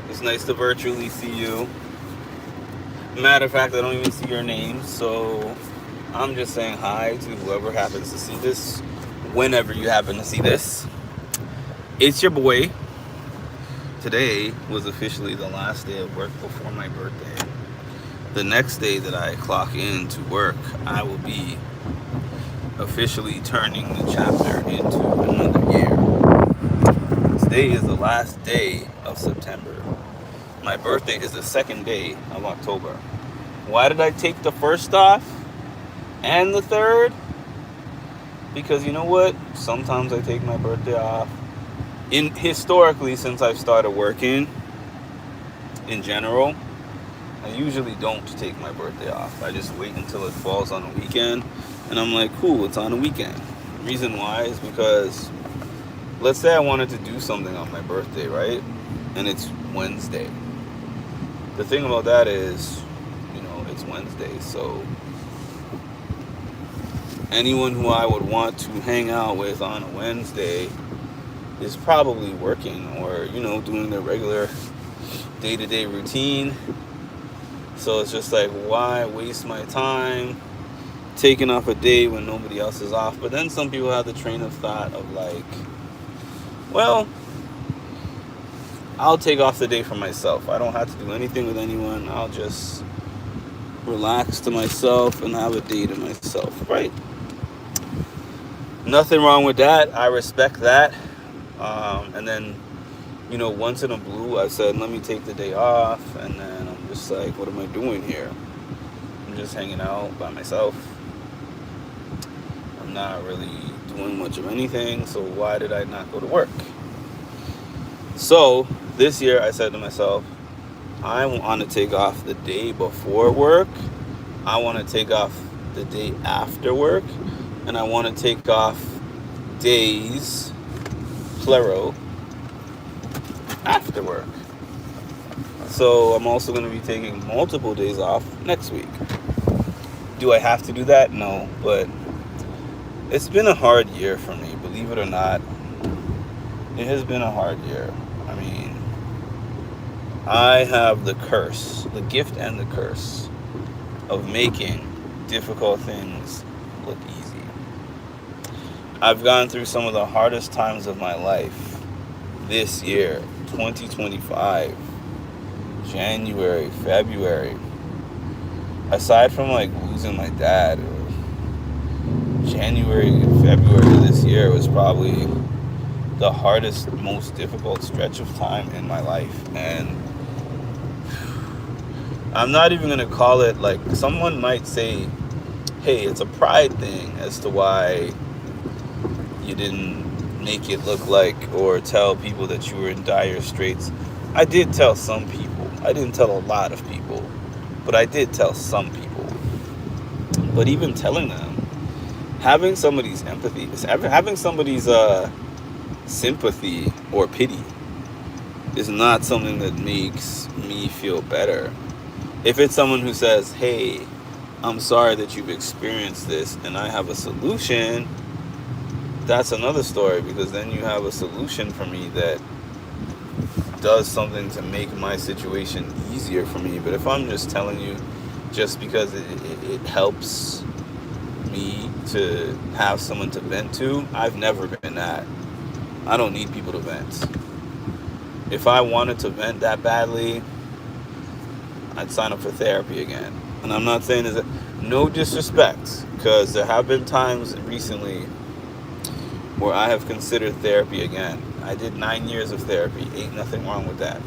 It's nice to virtually see you. Matter of fact, I don't even see your name, so I'm just saying hi to whoever happens to see this, whenever you happen to see this. It's your boy. Today was officially the last day of work before my birthday. The next day that I clock in to work, I will be officially turning the chapter into another year. Today is the last day of September. My birthday is the second day of October. Why did I take the first off and the third? Because you know what? Sometimes I take my birthday off. Historically, since I've started working, in general, I usually don't take my birthday off. I just wait until it falls on a weekend, and I'm like, cool, it's on a weekend. Reason why is because, let's say I wanted to do something on my birthday, right? And it's Wednesday. The thing about that is, it's Wednesday, so anyone who I would want to hang out with on a Wednesday is probably working or, doing their regular day-to-day routine. So it's just like, why waste my time taking off a day when nobody else is off? But then some people have the train of thought of like, well, I'll take off the day for myself. I don't have to do anything with anyone. I'll just relax to myself and have a day to myself, right? Nothing wrong with that. I respect that. And then, once in a blue, I said, let me take the day off. And then I'm just like, what am I doing here? I'm just hanging out by myself. I'm not really doing much of anything. So why did I not go to work? So this year I said to myself, I want to take off the day before work. I want to take off the day after work. And I want to take off days, plural, after work. So I'm also going to be taking multiple days off next week. Do I have to do that? No, but it's been a hard year for me, believe it or not. It has been a hard year. I mean, I have the curse, the gift and the curse of making difficult things look easy. I've gone through some of the hardest times of my life this year, 2025, January, February. Aside from like losing my dad, January, February this year was probably the hardest, most difficult stretch of time in my life. And I'm not even going to call it, like, someone might say, hey, it's a pride thing as to why you didn't make it look like or tell people that you were in dire straits. I did tell some people. I didn't tell a lot of people, but I did tell some people. But even telling them, having somebody's empathy, having somebody's sympathy or pity is not something that makes me feel better. If it's someone who says, hey, I'm sorry that you've experienced this and I have a solution, that's another story, because then you have a solution for me that does something to make my situation easier for me. But if I'm just telling you just because it helps me to have someone to vent to, I've never been that. I don't need people to vent. If I wanted to vent that badly, I'd sign up for therapy again. And I'm not saying that, no disrespect, because there have been times recently where I have considered therapy again. I did 9 years of therapy. Ain't nothing wrong with that.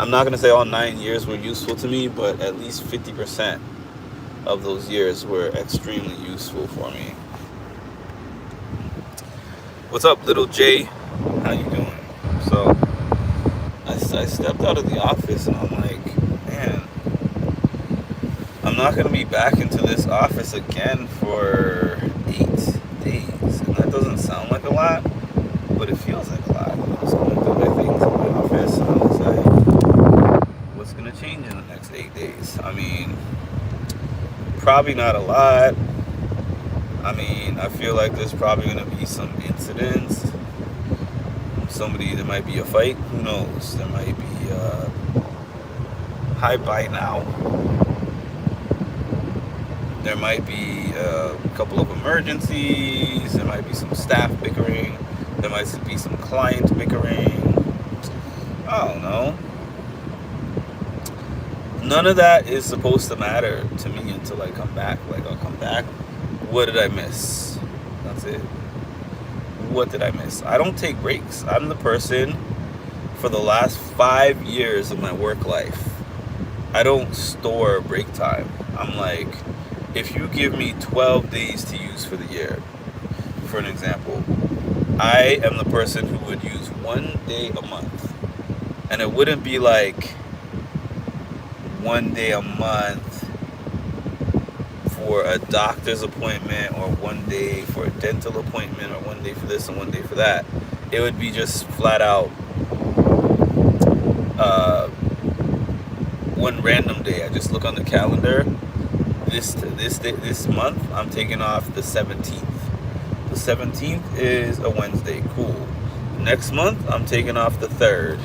I'm not going to say all 9 years were useful to me, but at least 50% of those years were extremely useful for me. What's up, little J? How you doing? So, I stepped out of the office and I'm like, man, I'm not going to be back into this office again for 8 days. And that doesn't sound like a lot, but it feels like a lot. I was going through my things in my office and I was like, what's going to change in the next 8 days? I mean, probably not a lot. I mean, I feel like there's probably going to be some incidents, there might be a fight. Who knows? There might be high by now. There might be a couple of emergencies. There might be some staff bickering. There might be some client bickering. I don't know. None of that is supposed to matter to me until I come back. Like, I'll come back. What did I miss? That's it. What did I miss? I don't take breaks. I'm the person for the last 5 years of my work life. I don't store break time. I'm like, if you give me 12 days to use for the year, for an example, I am the person who would use 1 day a month. And it wouldn't be like 1 day a month for a doctor's appointment, or 1 day for a dental appointment, or 1 day for this and 1 day for that. It would be just flat out one random day. I just look on the calendar. This month I'm taking off the 17th. The 17th is a Wednesday. Cool. Next month I'm taking off the 3rd.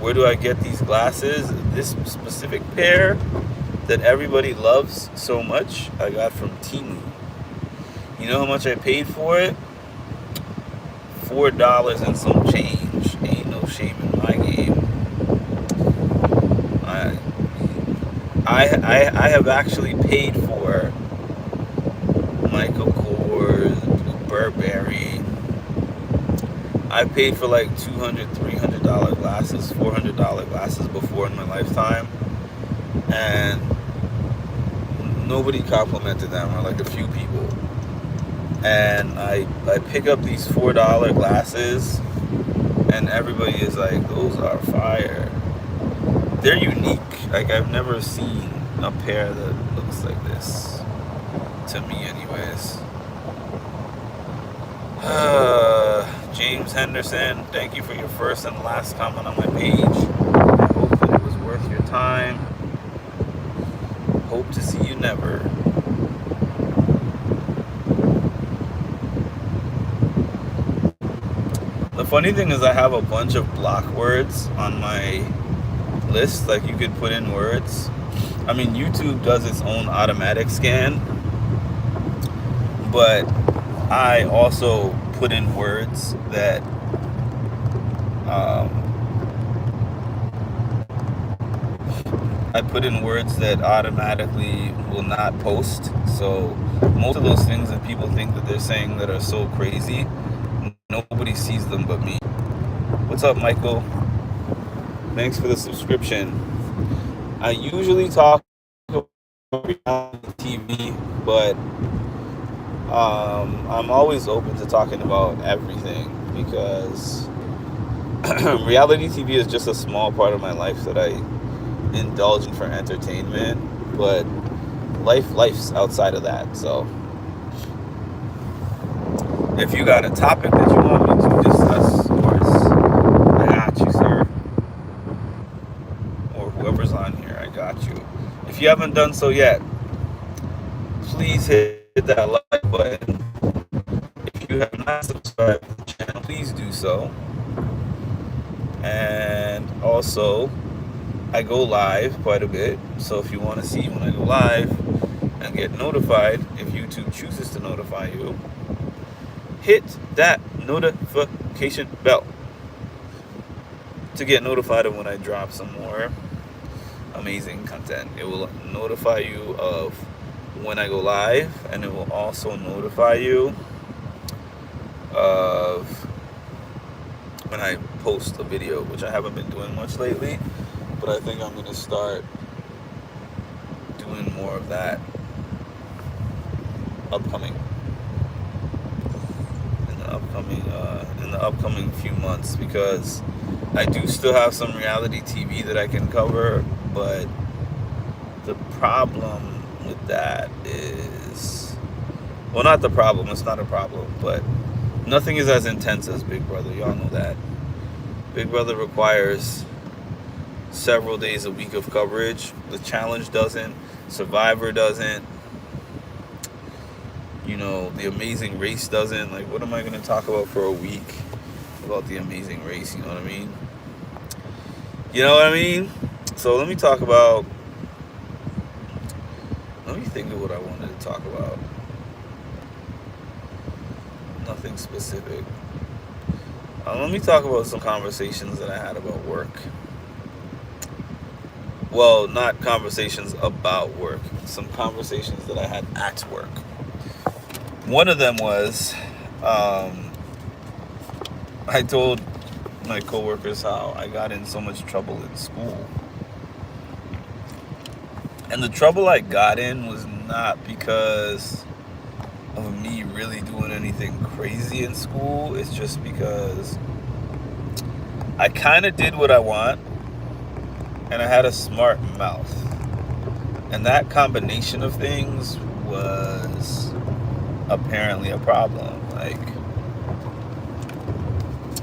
Where do I get these glasses? This specific pair that everybody loves so much, I got from Temu. You know how much I paid for it? $4 and some change. Ain't no shame in my game. I have actually paid for Michael Kors, Burberry. I paid for like $200, $300 glasses, $400 glasses before in my lifetime, and nobody complimented them, or like a few people. And I pick up these $4 glasses, and everybody is like, those are fire. They're unique. Like, I've never seen a pair that looks like this, to me anyways. James Henderson, thank you for your first and last comment on my page. I hope that it was worth your time. Hope to see you never. The funny thing is, I have a bunch of block words on my list. Like, you could put in words. I mean, YouTube does its own automatic scan, but I also put in words that automatically will not post. So most of those things that people think that they're saying that are so crazy, nobody sees them but me. What's up, Michael? Thanks for the subscription. I usually talk about reality TV, but I'm always open to talking about everything, because reality TV is just a small part of my life that I indulge in for entertainment, but life's outside of that. So if you got a topic that you want me to discuss, of course, I got you, sir. Or whoever's on here, I got you. If you haven't done so yet, please hit that like button. If you have not subscribed to the channel, please do so. And also, I go live quite a bit, so if you want to see when I go live and get notified, if YouTube chooses to notify you, hit that notification bell to get notified of when I drop some more amazing content. It will notify you of when I go live, and it will also notify you of when I post a video, which I haven't been doing much lately, but I think I'm going to start doing more of that in the upcoming few months, because I do still have some reality TV that I can cover, but the problem with that is, well, not the problem, it's not a problem, but nothing is as intense as Big Brother. Y'all know that. Big Brother requires several days a week of coverage. The Challenge doesn't. Survivor doesn't. You know, The Amazing Race doesn't. Like, what am I going to talk about for a week about the Amazing Race. You know what I mean? You know what I mean? So let me talk about. Let me think of what I wanted to talk about. Nothing specific. Let me talk about some conversations that I had about work. Well, not conversations about work. Some conversations that I had at work. One of them was, I told my coworkers how I got in so much trouble in school. And the trouble I got in was not because of me really doing anything crazy in school. It's just because I kind of did what I want and I had a smart mouth. And that combination of things was apparently a problem. Like,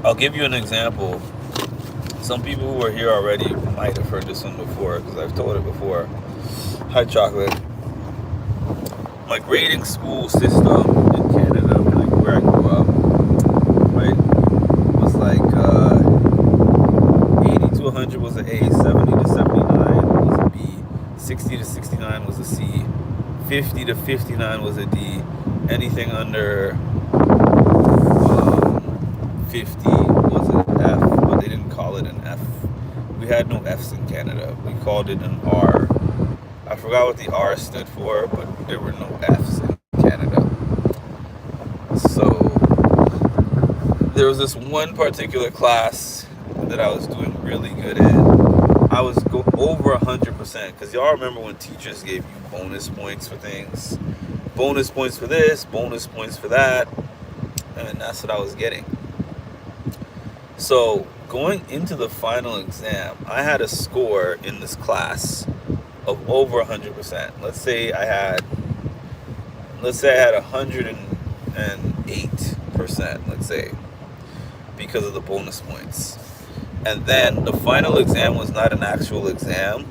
I'll give you an example. Some people who are here already might have heard this one before because I've told it before. Hi, Chocolate. My grading school system in Canada, like where I grew up, right, was like 80 to 100 was an A, 70 to 79 was a B, 60 to 69 was a C, 50 to 59 was a D, anything under 50 was an F, but they didn't call it an F. We had no Fs in Canada. We called it an R. I forgot what the R stood for, but there were no Fs in Canada. So there was this one particular class that I was doing really good in. I was over 100% because y'all remember when teachers gave you bonus points for things, bonus points for this, bonus points for that, and that's what I was getting. So going into the final exam, I had a score in this class of over 100%. Let's say I had 108%, let's say, because of the bonus points. And then the final exam was not an actual exam.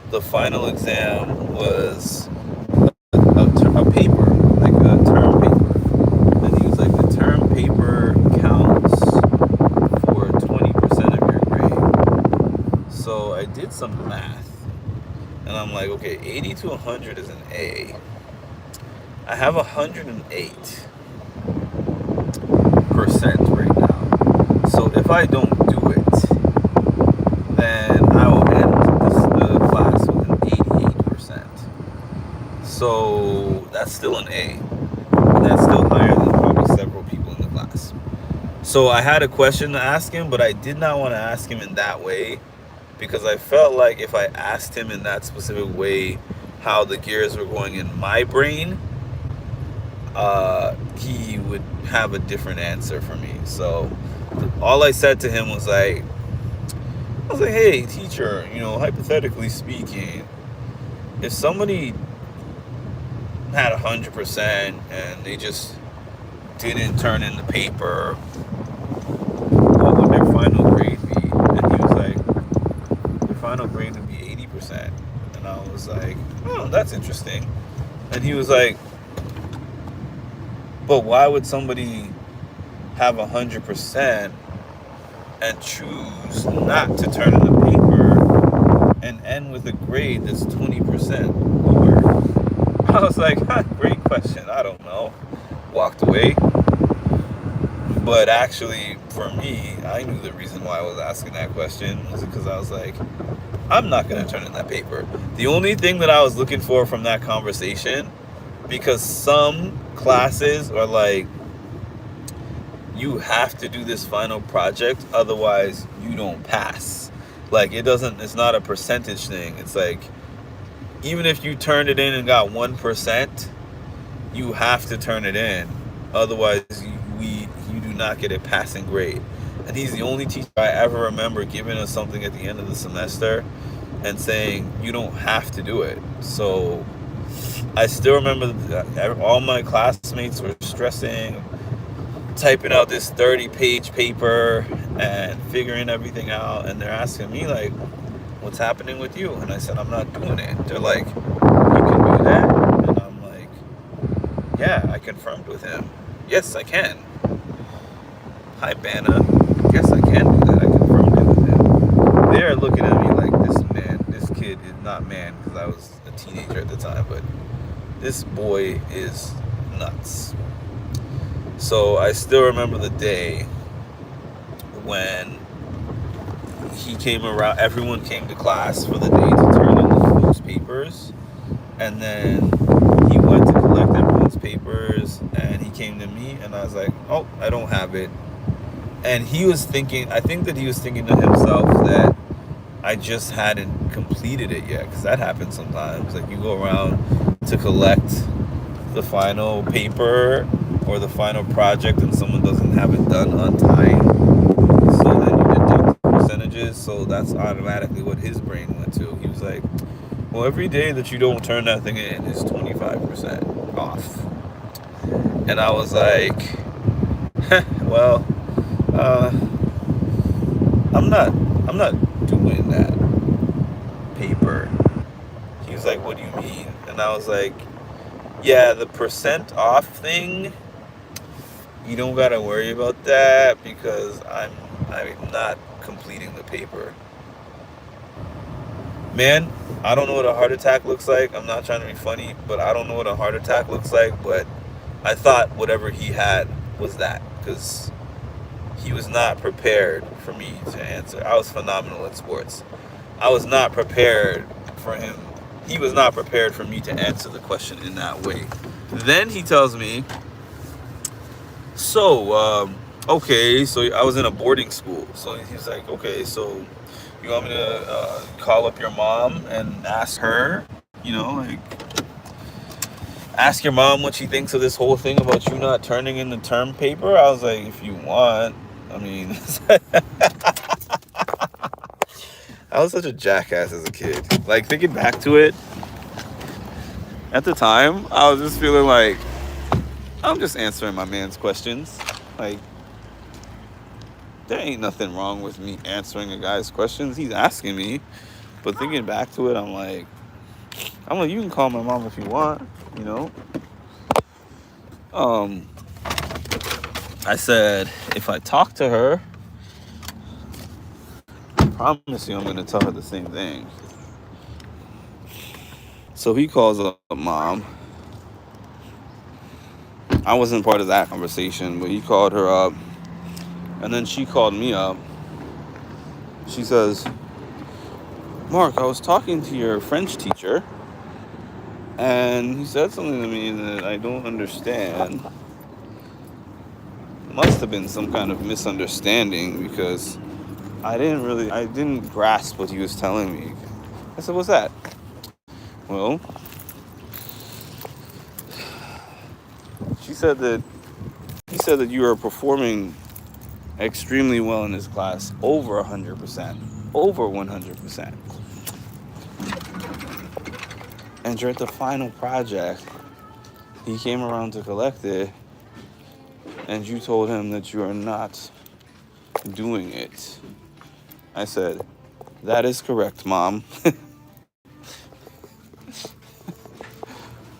The final exam was a paper, like a term paper. And he was like, the term paper counts for 20% of your grade. So I did some math. And I'm like, okay, 80 to 100 is an A. I have 108% right now. So if I don't do it, then I will end the class with an 88%. So that's still an A. And that's still higher than probably several people in the class. So I had a question to ask him, but I did not want to ask him in that way, because I felt like if I asked him in that specific way how the gears were going in my brain, he would have a different answer for me. So all I said to him was like, hey, teacher, hypothetically speaking, if somebody had 100% and they just didn't turn in the paper, what would their final grade be? And he was like, final grade would be 80%. And I was like, oh, that's interesting. And he was like, but why would somebody have 100% and choose not to turn in the paper and end with a grade that's 20% lower? I was like, great question. I don't know. Walked away. But actually, for me, I knew the reason why I was asking that question was because I was like, I'm not going to turn in that paper. The only thing that I was looking for from that conversation, because some classes are like, you have to do this final project, otherwise you don't pass. Like, it's not a percentage thing. It's like, even if you turned it in and got 1%, you have to turn it in. Otherwise, you do not get a passing grade. And he's the only teacher I ever remember giving us something at the end of the semester and saying, you don't have to do it. So I still remember that all my classmates were stressing, typing out this 30-page paper and figuring everything out. And they're asking me, like, what's happening with you? And I said, I'm not doing it. They're like, you can do that? And I'm like, yeah, I confirmed with him. Yes, I can. Hi, Banna. guess I can do that. I confirmed it with him. They're looking at me like this kid is not man, because I was a teenager at the time, but this boy is nuts. So I still remember the day when he came around. Everyone came to class for the day to turn in those papers, and then he went to collect everyone's papers, and he came to me, and I was like, oh, I don't have it. And he was thinking, I think that he was thinking to himself that I just hadn't completed it yet, because that happens sometimes. Like, you go around to collect the final paper or the final project, and someone doesn't have it done on time, so then you deduct percentages. So that's automatically what his brain went to. He was like, well, every day that you don't turn that thing in is 25% off. And I was like, well, uh, I'm not doing that paper. He was like, what do you mean? And I was like, yeah, the percent off thing, you don't gotta worry about that, because I'm not completing the paper. Man, I don't know what a heart attack looks like. I'm not trying to be funny, but I don't know what a heart attack looks like. But I thought whatever he had was that, because he was not prepared for me to answer. I was phenomenal at sports. I was not prepared for him. He was not prepared for me to answer the question in that way. Then he tells me, so, okay, so I was in a boarding school. So he's like, okay, so you want me to call up your mom and ask her, like, ask your mom what she thinks of this whole thing about you not turning in the term paper? I was like, if you want. I mean, I was such a jackass as a kid. Like, thinking back to it, at the time, I was just feeling like, I'm just answering my man's questions. Like, there ain't nothing wrong with me answering a guy's questions. He's asking me. But thinking back to it, I'm like, you can call my mom if you want, I said, if I talk to her, I promise you I'm going to tell her the same thing. So he calls up mom. I wasn't part of that conversation, but he called her up. And then she called me up. She says, Mark, I was talking to your French teacher, and he said something to me that I don't understand. It must have been some kind of misunderstanding, because I didn't grasp what he was telling me. I said, what's that? Well, he said that you are performing extremely well in this class, over 100%, over 100%. And during the final project, he came around to collect it, and you told him that you are not doing it. I said, that is correct, Mom.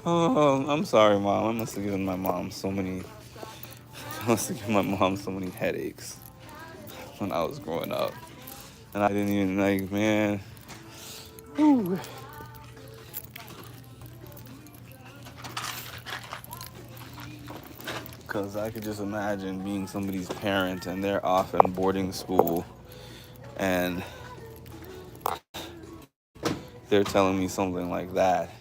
Oh, I'm sorry, Mom. I must have given my mom so many headaches when I was growing up. And I didn't even, man. Whew. Because I could just imagine being somebody's parent, and they're off in boarding school, and they're telling me something like that,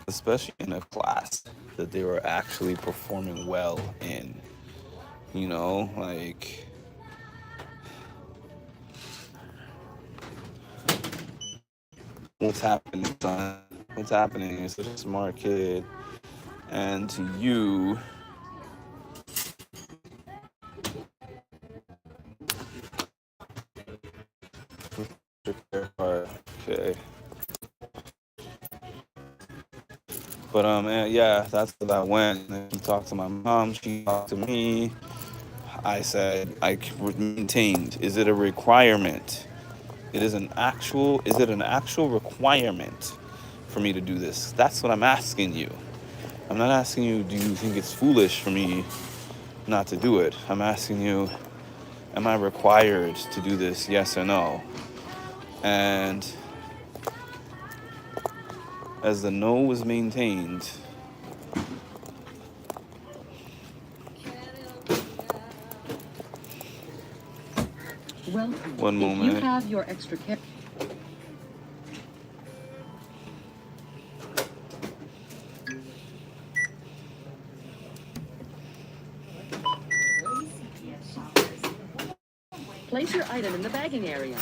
especially in a class that they were actually performing well in. What's happening, son? What's happening? You're such a smart kid. And to you, okay. But yeah, that's what I went. And she talked to my mom. She talked to me. I said, I maintained. Is it a requirement? Is it an actual requirement for me to do this? That's what I'm asking you. I'm not asking you, do you think it's foolish for me not to do it? I'm asking you, Am I required to do this? Yes or no? And as the no was maintained, Welcome. one If you moment. have your extra care. Place your item in the bagging area.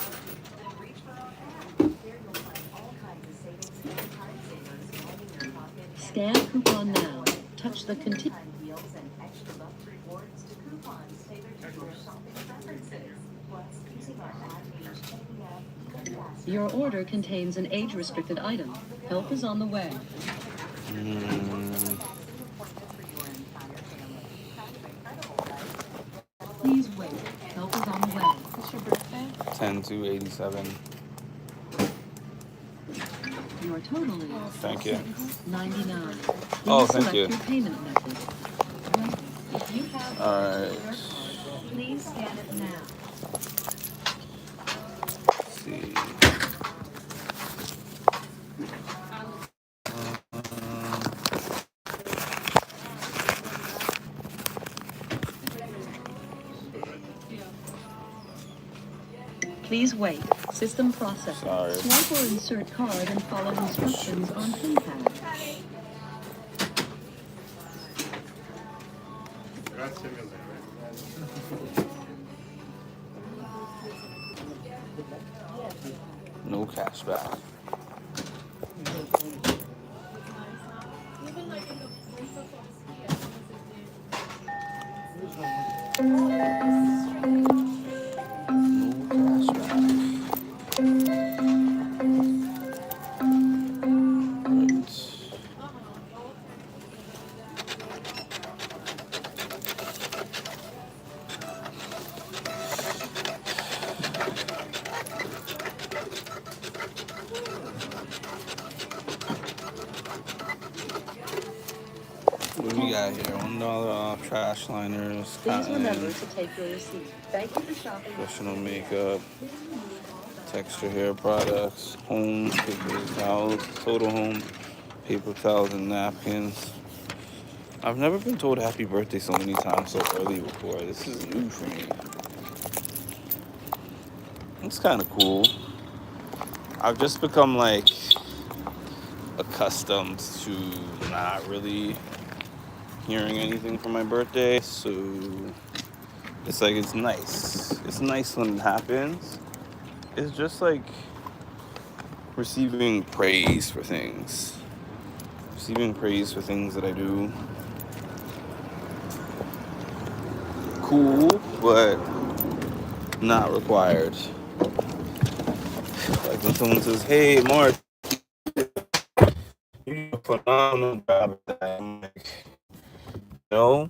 Scan coupon now. Touch the continue. Your order contains an age-restricted item. Help is on the way. Please wait. Help is on the way. It's your birthday? 10/2/87. Your total is Thank you. $99. Please Oh, thank select you. your payment method. If you have All right. please scan it now. Let's see. Please wait. System processing. Sorry. Swipe or insert card and follow instructions on pin pad. No cash back. No cash back. Right. What do we got here? $1 off trash liners, Please remember cotton, to take your receipt. Thank you for shopping. professional makeup, texture hair products, home, paper towels, total home, paper towels and napkins. I've never been told happy birthday so many times so early before. This is new for me. It's kind of cool. I've just become like accustomed to not really hearing anything for my birthday, so it's like it's nice. It's nice when it happens. It's just like receiving praise for things. Receiving praise for things that I do. Cool, but not required. Like when someone says, "Hey, Mark, you did a phenomenal job at that." I'm like, no,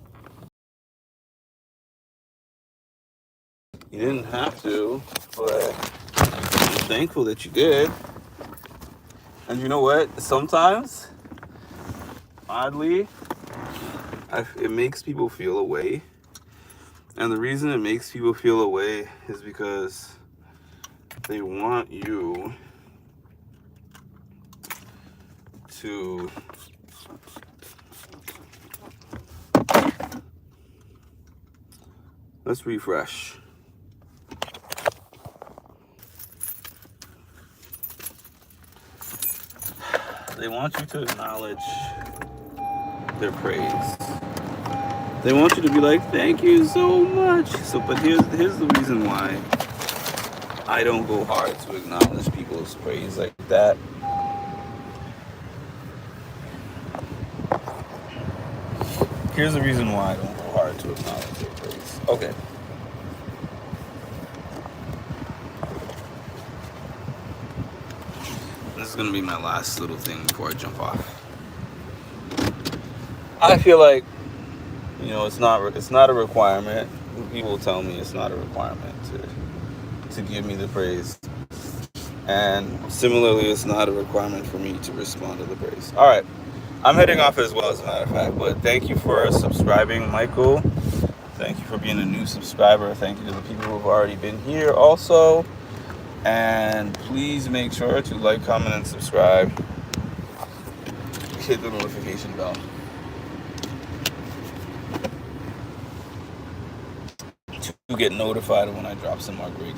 you didn't have to, but I'm thankful that you did. And you know what? Sometimes, oddly, it makes people feel a way. And the reason it makes people feel a way is because they want you to let's refresh. They want you to acknowledge their praise. They want you to be like, thank you so much. So, but here's the reason why I don't go hard to acknowledge people's praise like that. Here's the reason why I don't go hard to acknowledge their praise. Okay. This is gonna be my last little thing before I jump off. I feel like, you know, it's not a requirement. People tell me it's not a requirement to give me the praise. And similarly, it's not a requirement for me to respond to the praise. All right. I'm heading off as well, as a matter of fact. But thank you for subscribing, Michael. Thank you for being a new subscriber. Thank you to the people who have already been here also. And please make sure to like, comment, and subscribe. Hit the notification bell to get notified when I drop some more great